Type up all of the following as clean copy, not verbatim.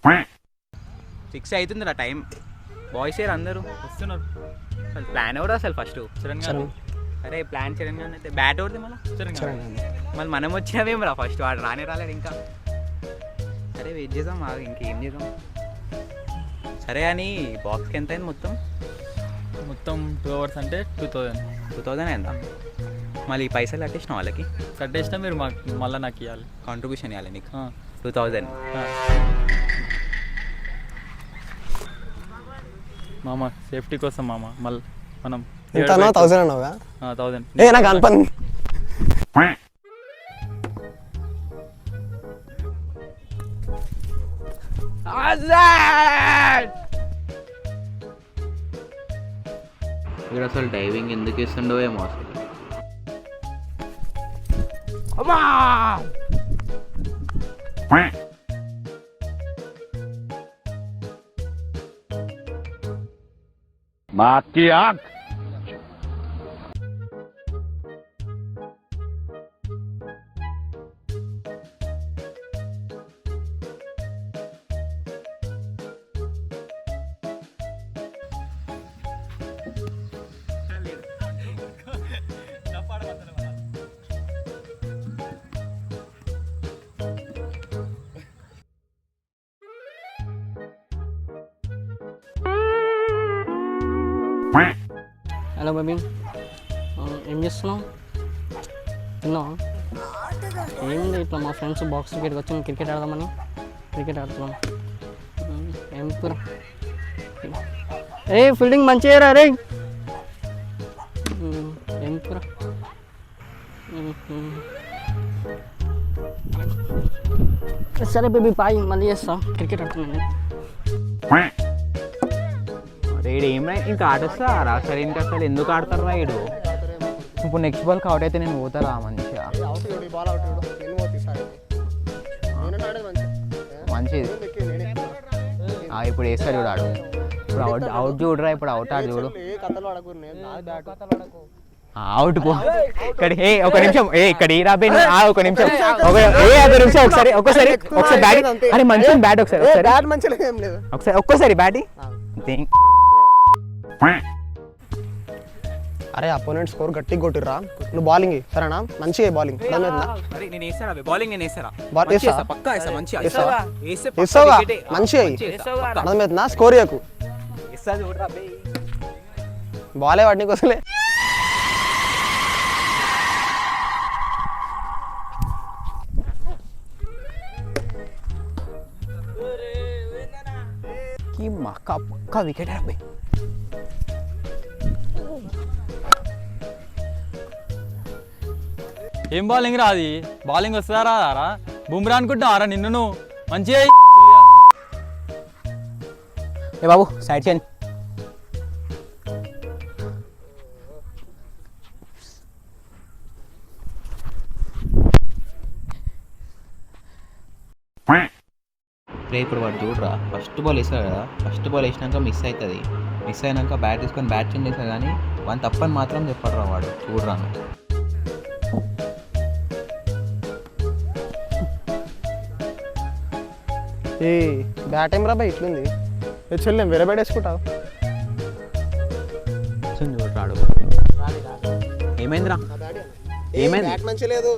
6 అవుతుందిరా time. Boys ఏర్ అందరూ వస్తున్నారు. అసలు ప్లాన్ ఎవరు అసలు ఫస్ట్? తెలంగాణ. అరే ప్లాన్ తెలంగాణ అయితే బ్యాట్ ఎవరిది మళ్ళీ? మళ్ళీ మనం వచ్చినవేం రా ఫస్ట్, వాడు రాలేదు ఇంకా. సరే వెయిట్ చేద్దాం, ఇంకేం చేద్దాం. సరే అని బాక్స్కి ఎంత అయింది మొత్తం? మొత్తం 2 hours అంటే 2000 అయిందా? మళ్ళీ పైసలు కట్టేసిన వాళ్ళకి? కట్టేసినా మీరు మాకు మళ్ళీ నాకు ఇవ్వాలి, కాంట్రిబ్యూషన్ ఇవ్వాలి నీకు 2000. మామ సేఫ్టీ కోసం మామ. మళ్ళీ మనం 1000 అన్నావుగా? 1000. నాకు అనిపని ఇక్కడ అసలు డైవింగ్ ఎందుకు ఇస్తుండో ఏమో అసలు. మాకి ఆంక్ హలో బేబీ, ఏం చేస్తున్నావు? తిన్నావా? ఏముంది, ఇట్లా మా ఫ్రెండ్స్ బాక్స్ క్రికెట్కి వచ్చి క్రికెట్ ఆడదామని క్రికెట్ ఆడుతున్నాం. ఏం కూర? ఫీల్డింగ్ మంచిగా రే. ఏం కూర? సరే బేబీ బాయ్, మళ్ళీ చేస్తా. క్రికెట్ ఆడుతున్నాను. రైడ్ ఏం రా ఇంకా ఆడొస్తారా? సరే ఇంకా అసలు ఎందుకు ఆడతారు రైడు? ఇప్పుడు నెక్స్ట్ బాల్కి అవుట్ అయితే నేను పోతారా మంచిగా? మంచిది. ఇప్పుడు వేస్తాడు చూడు ఆడు. ఇప్పుడు అవుట్ చూడరా, ఇప్పుడు అవుట్ ఆడు చూడు. అవుట్ పో. ఇక్కడ ఒక నిమిషం, ఇక్కడ రాబే ఒక నిమిషం, ఒకసారి బ్యాట్. అరే మంచిగా బ్యాట్ ఒక్కసారి బ్యాట్. అరే అపోనెంట్ స్కోర్ గట్టిగా కొట్టిర్రా, నువ్వు బౌలింగ్ సరేనా? మంచిగా బౌలింగ్ మంచిగా అర్థమవుతుందా? స్కోర్ చేయకు, బాలే వాడిని కోసలే. పక్కా వికెట్ అబ్బాయి. ఏం బౌలింగ్ రా అది? బౌలింగ్ వస్తుందా రారా? బుమ్రా అనుకుంటున్నారా నిన్ను నువ్వు? మంచిగా ఏ బాబు సైడ్ చేయండి. ఇప్పుడు వాడు చూడరా, ఫస్ట్ బాల్ వేసాడు కదా, ఫస్ట్ బాల్ వేసినాక మిస్ అవుతుంది. మిస్ అయినాక బ్యాట్ తీసుకొని బ్యాట్ చేంజ్ చేస్తాడు, కానీ వాని తప్పని మాత్రం చెప్పడరా వాడు. చూడరా ఏ బ్యాట్ ఏం రా బాయ్ ఇట్లుంది? చెల్లి వేరే బ్యాట్ వేసుకుంటావు? చూడరాడు. ఏమైందిరా? ఏమైంది? మంచి లేదు.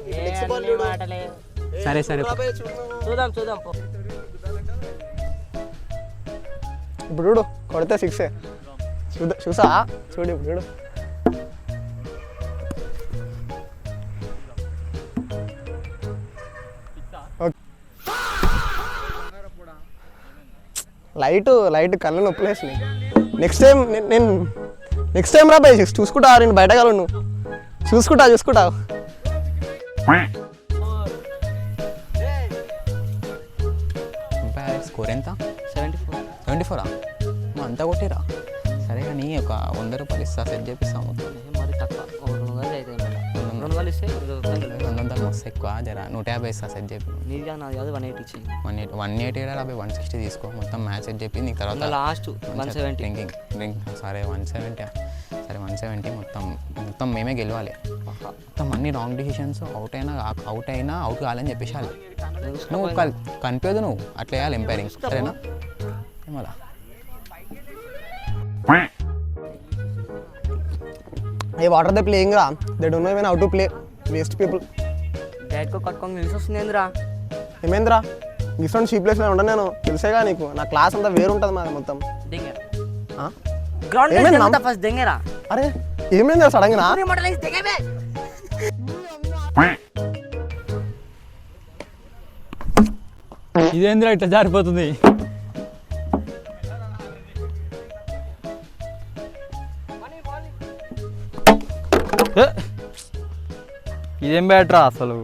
సరే చూద్దాం. ఇప్పుడు చూడు, కొడితే 6. చూసా చూడు, ఇప్పుడు చూడు. లైట్ కళ్ళు నొప్పులేసినాయి. నెక్స్ట్ టైం రా బాయ్, చూసుకుంటా నేను బయట కలు, నువ్వు చూసుకుంటా. స్కోర్ ఎంత? 74. అంతా కొట్టిరా. సరే కానీ ఒక 100 రూపాయలు ఇస్తా, సెట్ చేపిస్తాము. మరి తక్కువ 200 అవుతాయి. 200 ఇస్తే 200 మస్తు ఎక్కువ జర 150 ఇస్తా సెట్ చెప్పి నీది కాదు నాది కాదు 180 ఇచ్చేయి 180 అవి 160 తీసుకో మొత్తం మ్యాచ్ సెట్ చెప్పి నీకు తర్వాత లాస్ట్ 170 డ్రింక్ సరే 170 సరే 170 మొత్తం మేమే గెలవాలి మొత్తం అన్ని రాంగ్ డిసిషన్స్ అవుట్ అయినా అవుట్ కావాలని చెప్పేసాలి నువ్వు కనిపించదు నువ్వు అట్లా వేయాలి ఎంపైరింగ్ సరేనా మళ్ళా ఏ వాటర్ దే ప్లేయింగ్ రా they don't know even how to play waste people బ్యాట్కో కట్టుకొని నిలిచి వస్తుంది ఏందిరా ఏమైందిరా ఇటువంటి షీ ప్లేస్లో ఉంటాను నేను తెలిసేగా నీకు నా క్లాస్ అంతా వేరు ఉంటుంది మాది మొత్తం దెంగరా ఆ? గ్రౌండ్ ఏమైంది మీద నా- ఫస్ట్ దెంగరా అరే ఏమైంది సడన్గా ఇదేంద్రా ఇట్లా జారిపోతుంది ఏ, ఇదేం బ్యాటరా అసలు